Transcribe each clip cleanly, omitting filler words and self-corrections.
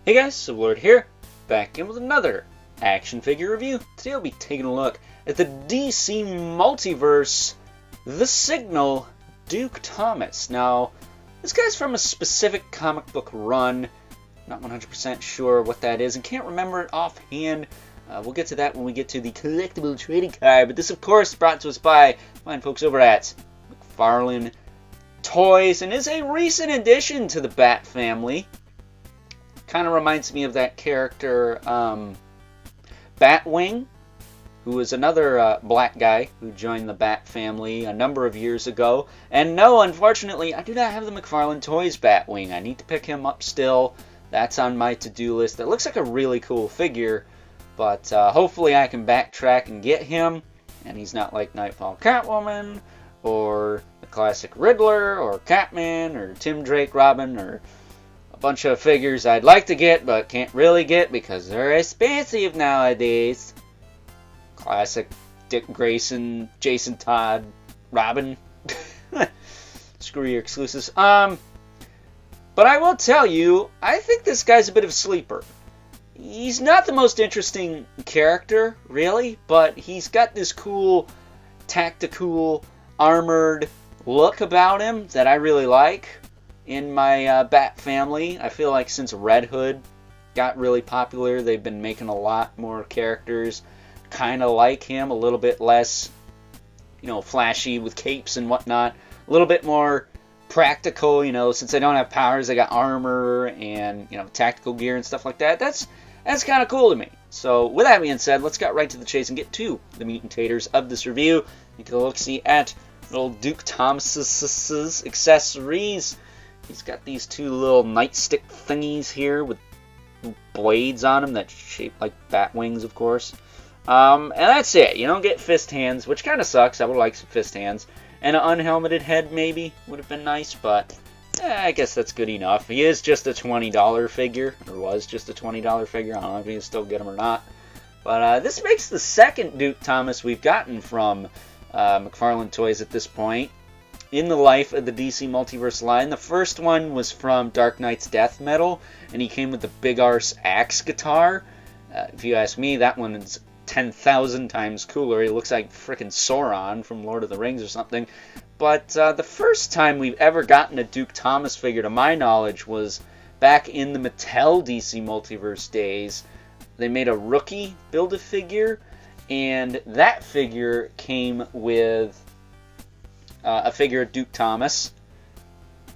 Hey guys, Sublord here, back in with another action figure review. Today I'll be taking a look at the DC Multiverse, The Signal, Duke Thomas. Now, this guy's from a specific comic book run. Not 100% sure what that is and can't remember it offhand. We'll get to that when we get to the collectible trading card. But this, of course, brought to us by fine folks over at McFarlane Toys and is a recent addition to the Bat family. Kind of reminds me of that character, Batwing, who is another black guy who joined the Bat family a number of years ago. And no, unfortunately, I do not have the McFarlane Toys Batwing. I need to pick him up still. That's on my to-do list. That looks like a really cool figure, but hopefully I can backtrack and get him. And he's not like Nightfall Catwoman, or the classic Riddler, or Catman, or Tim Drake Robin, or a bunch of figures I'd like to get, but can't really get because they're expensive nowadays. Classic Dick Grayson, Jason Todd, Robin. Screw your exclusives. But I will tell you, I think this guy's a bit of a sleeper. He's not the most interesting character, really, but he's got this cool, tactical, armored look about him that I really like. In my Bat family, I feel like since Red Hood got really popular, they've been making a lot more characters kind of like him, a little bit less, flashy with capes and whatnot, a little bit more practical, since they don't have powers, they got armor and, tactical gear and stuff like that. That's kind of cool to me. So, with that being said, let's get right to the chase and get to the meat and taters of this review. You can look-see at little Duke Thomas's accessories. He's got these two little nightstick thingies here with blades on them that shape like bat wings, of course. And that's it. You don't get fist hands, which kind of sucks. I would like some fist hands. And an unhelmeted head, maybe, would have been nice, but I guess that's good enough. He is just a $20 figure, or was just a $20 figure. I don't know if you can still get him or not. But this makes the second Duke Thomas we've gotten from McFarlane Toys at this point in the life of the DC Multiverse line. The first one was from Dark Knight's Death Metal, and he came with the Big Arse axe guitar. If you ask me, that one is 10,000 times cooler. He looks like frickin' Sauron from Lord of the Rings or something. But the first time we've ever gotten a Duke Thomas figure, to my knowledge, was back in the Mattel DC Multiverse days. They made a Rookie Build-A-Figure, and that figure came with a figure of Duke Thomas,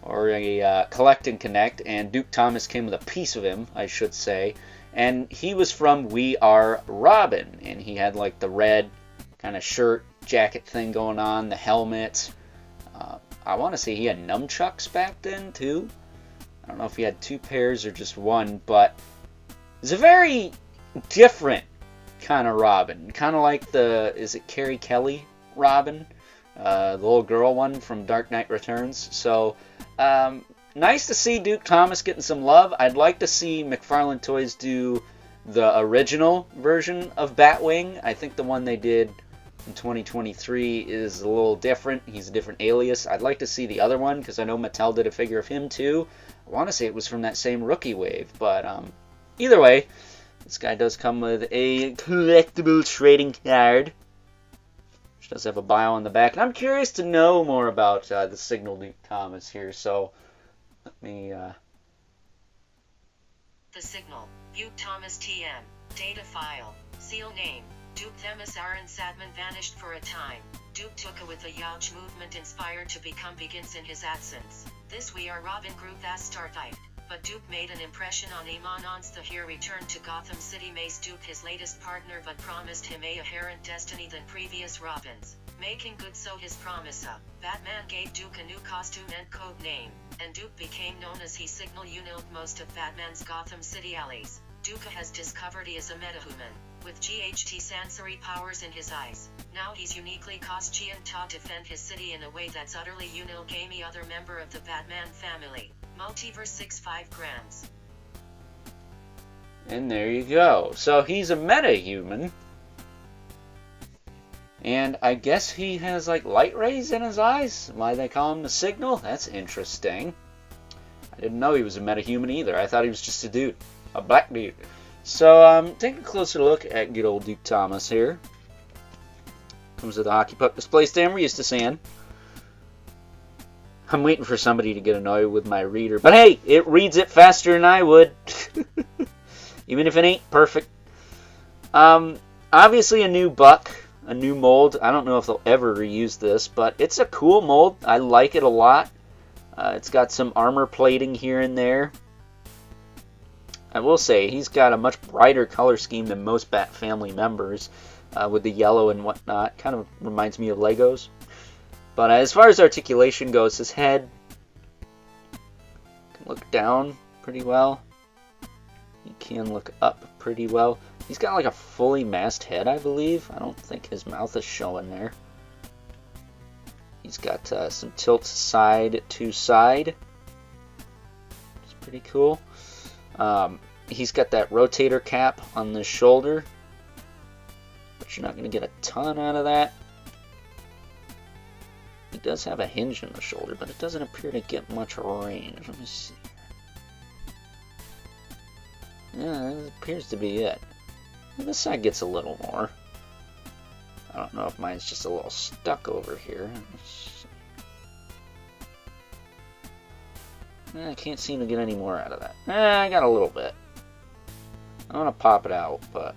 or a Collect and Connect, and Duke Thomas came with a piece of him, I should say, and he was from We Are Robin, and he had like the red kind of shirt, jacket thing going on, the helmet. I want to say he had nunchucks back then, too. I don't know if he had two pairs or just one, but it's a very different kind of Robin, kind of like is it Carrie Kelly Robin? The little girl one from Dark Knight Returns. So, nice to see Duke Thomas getting some love. I'd like to see McFarlane Toys do the original version of Batwing. I think the one they did in 2023 is a little different. He's a different alias. I'd like to see the other one, because I know Mattel did a figure of him too. I want to say it was from that same Rookie wave. But either way, this guy does come with a collectible trading card. Does have a bio on the back, and I'm curious to know more about the Signal Duke Thomas here, so let me... The Signal, Duke Thomas TM, data file, seal name, Duke Thomas Aaron Sadman vanished for a time. Duke took a with a Yauch movement inspired to become begins in his absence. This We Are Robin group as started. But Duke made an impression on Iman once the here returned to Gotham City Mace Duke his latest partner but promised him a inherent destiny than previous Robins. Making good so his promise Batman gave Duke a new costume and code name, and Duke became known as he Signal Unilk most of Batman's Gotham City alleys. Duke has discovered he is a metahuman, with GHT sensory powers in his eyes. Now he's uniquely Koschean to defend his city in a way that's utterly Unilk any other member of the Batman family. Multiverse 6-5 grams. And there you go. So he's a meta-human. And I guess he has like light rays in his eyes. Why they call him the Signal? That's interesting. I didn't know he was a metahuman either. I thought he was just a dude. a black dude. So, take a closer look at good old Duke Thomas here. Comes with a hockey puck display stand we're used to seeing. I'm waiting for somebody to get annoyed with my reader. But hey, it reads it faster than I would. Even if it ain't perfect. Obviously a new buck, a new mold. I don't know if they'll ever reuse this, but it's a cool mold. I like it a lot. It's got some armor plating here and there. I will say, he's got a much brighter color scheme than most Bat family members, with the yellow and whatnot. Kind of reminds me of Legos. But as far as articulation goes, his head can look down pretty well. He can look up pretty well. He's got like a fully masked head, I believe. I don't think his mouth is showing there. He's got some tilt side to side. It's pretty cool. He's got that rotator cap on the shoulder, but you're not going to get a ton out of that. He does have a hinge in the shoulder, but it doesn't appear to get much range. Let me see. Yeah, that appears to be it. This side gets a little more. I don't know if mine's just a little stuck over here. I can't seem to get any more out of that. I got a little bit. I want to pop it out, but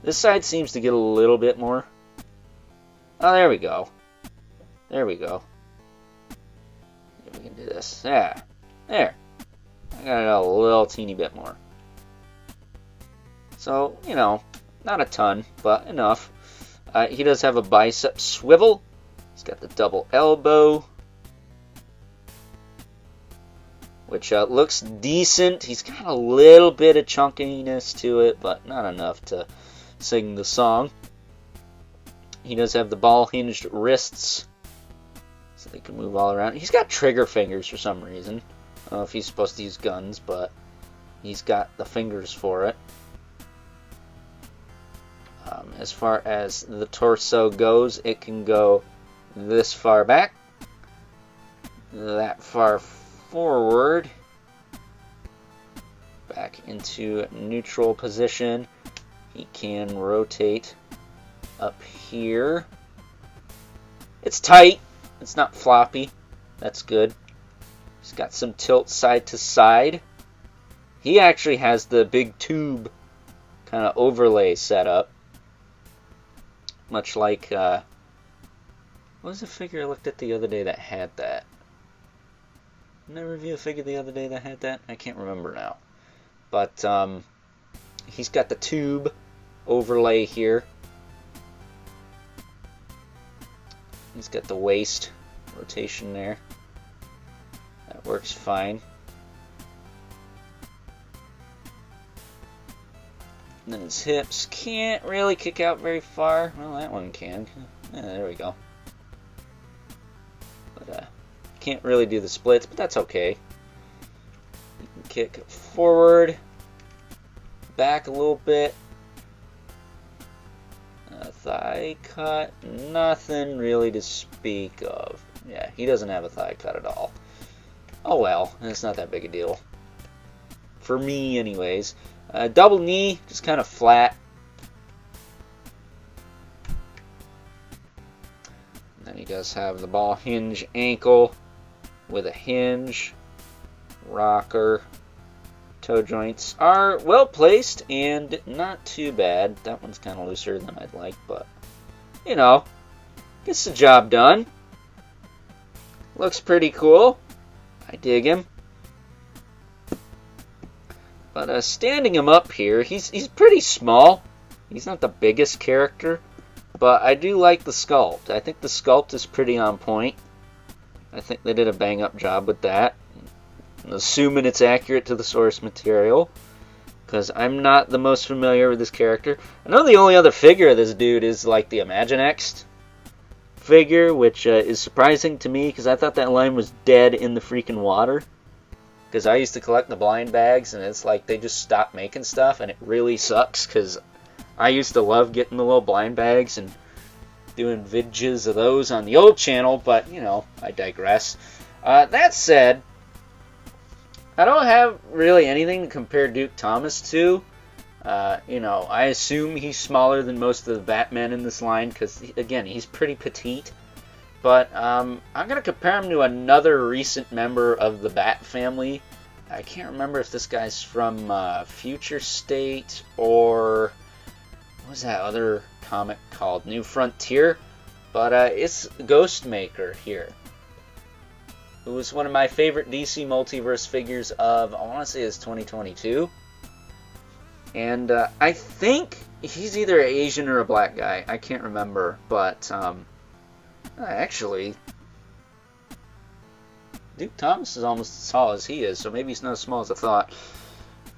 this side seems to get a little bit more. Oh, there we go. There we go. If we can do this. Yeah. There. I got it a little teeny bit more. So, you know, not a ton, but enough. He does have a bicep swivel. He's got the double elbow, which looks decent. He's got a little bit of chunkiness to it, but not enough to sing the song. He does have the ball-hinged wrists, so they can move all around. He's got trigger fingers for some reason. I don't know if he's supposed to use guns, but he's got the fingers for it. As far as the torso goes, it can go this far back, that far forward, back into neutral position. He can rotate up here. It's tight. It's not floppy. That's good. He's got some tilt side to side. He actually has the big tube kind of overlay set up. Much like, what was the figure I looked at the other day that had that? Didn't I review a figure the other day that had that? I can't remember now. But, he's got the tube overlay here. He's got the waist rotation there. That works fine. And then his hips can't really kick out very far. Well, that one can. Yeah, there we go. But can't really do the splits, but that's okay. You can kick forward, back a little bit. Thigh cut, nothing really to speak of. Yeah, he doesn't have a thigh cut at all. Oh well, it's not that big a deal. For me, anyways. Double knee, just kind of flat. And then he does have the ball hinge ankle with a hinge, rocker. Toe joints are well placed and not too bad. That one's kind of looser than I'd like, but you know, gets the job done. Looks pretty cool. I dig him. But standing him up here, he's pretty small. He's not the biggest character, but I do like the sculpt. I think the sculpt is pretty on point. I think they did a bang-up job with that. I'm assuming it's accurate to the source material, because I'm not the most familiar with this character. I know the only other figure of this dude is like the Imaginext figure, which is surprising to me, because I thought that line was dead in the freaking water. Because I used to collect the blind bags, and it's like they just stopped making stuff, and it really sucks, because I used to love getting the little blind bags and doing vidges of those on the old channel, but, you know, I digress. That said, I don't have really anything to compare Duke Thomas to. I assume he's smaller than most of the Batmen in this line because, again, he's pretty petite. But I'm going to compare him to another recent member of the Bat family. I can't remember if this guy's from Future State or what was that other comic called? New Frontier? But it's Ghostmaker here, who was one of my favorite DC Multiverse figures of, I want to say it's 2022. And I think he's either Asian or a black guy. I can't remember, but actually, Duke Thomas is almost as tall as he is, so maybe he's not as small as I thought.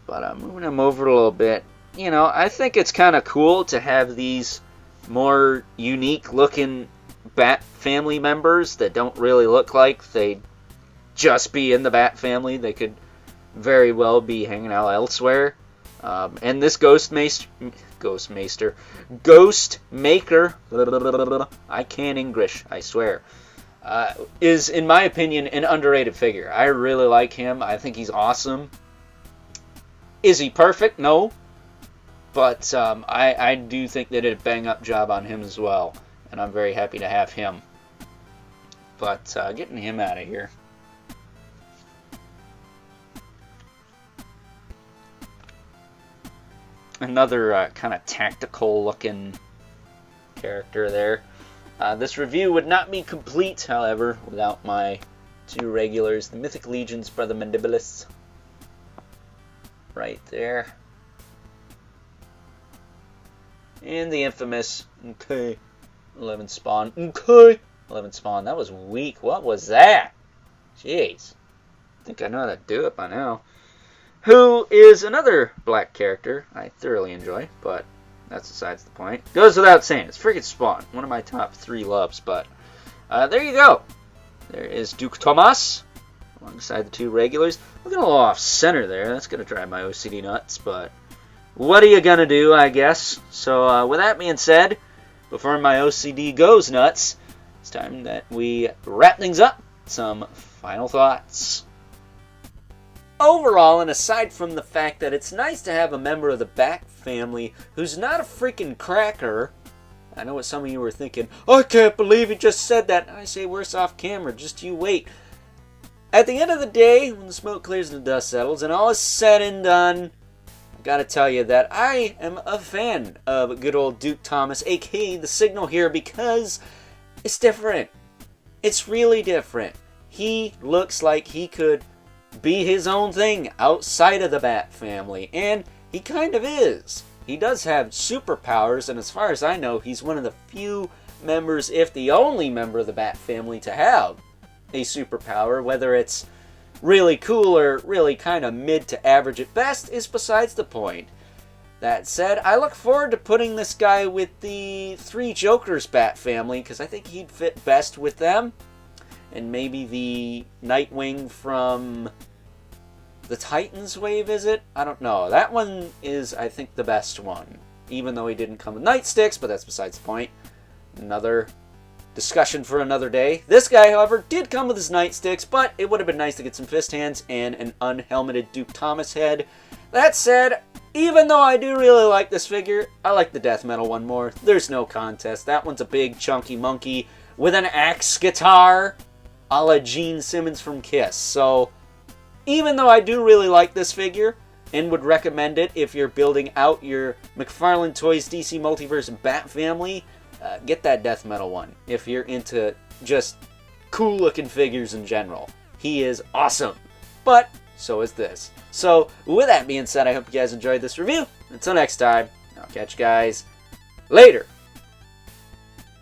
But moving him over a little bit, I think it's kind of cool to have these more unique-looking Bat family members that don't really look like they'd just be in the Bat family. They could very well be hanging out elsewhere. And this Ghostmaker, I can't English, I swear, is, in my opinion, an underrated figure. I really like him. I think he's awesome. Is he perfect? No. But I do think they did a bang-up job on him as well. And I'm very happy to have him. But getting him out of here. Another kind of tactical-looking character there. This review would not be complete, however, without my two regulars, the Mythic Legion's Brother Mandibulus. Right there. And the infamous, 11 Spawn. 11 Spawn, that was weak. What was that? Jeez. I think I know how to do it by now. Who is another black character I thoroughly enjoy, but that's besides the point. Goes without saying, it's friggin' Spawn. One of my top 3 loves, but there you go. There is Duke Thomas, alongside the two regulars. Looking a little off-center there. That's going to drive my OCD nuts, but what are you going to do, I guess? So with that being said, before my OCD goes nuts, it's time that we wrap things up. Some final thoughts. Overall, and aside from the fact that it's nice to have a member of the Bat family who's not a freaking cracker, I know what some of you were thinking, I can't believe he just said that. I say worse off camera, just you wait. At the end of the day, when the smoke clears and the dust settles and all is said and done, I gotta tell you that I am a fan of good old Duke Thomas, aka the Signal here, because it's different. It's really different. He looks like he could be his own thing outside of the Bat family, and he kind of is. He does have superpowers, and as far as I know, he's one of the few members, if the only member of the Bat family to have a superpower. Whether it's really cool or really kind of mid to average at best is besides the point. That said, I look forward to putting this guy with the 3 Jokers Bat family, because I think he'd fit best with them. And maybe the Nightwing from the Titans wave, is it? I don't know. That one is, I think, the best one. Even though he didn't come with Nightsticks, but that's besides the point. Another discussion for another day. This guy, however, did come with his Nightsticks, but it would have been nice to get some fist hands and an unhelmeted Duke Thomas head. That said, even though I do really like this figure, I like the death metal one more. There's no contest. That one's a big, chunky monkey with an axe guitar, a la Gene Simmons from Kiss. So, even though I do really like this figure, and would recommend it if you're building out your McFarlane Toys DC Multiverse Bat family, get that death metal one if you're into just cool looking figures in general. He is awesome, but so is this. So with that being said, I hope you guys enjoyed this review. Until next time, I'll catch you guys later.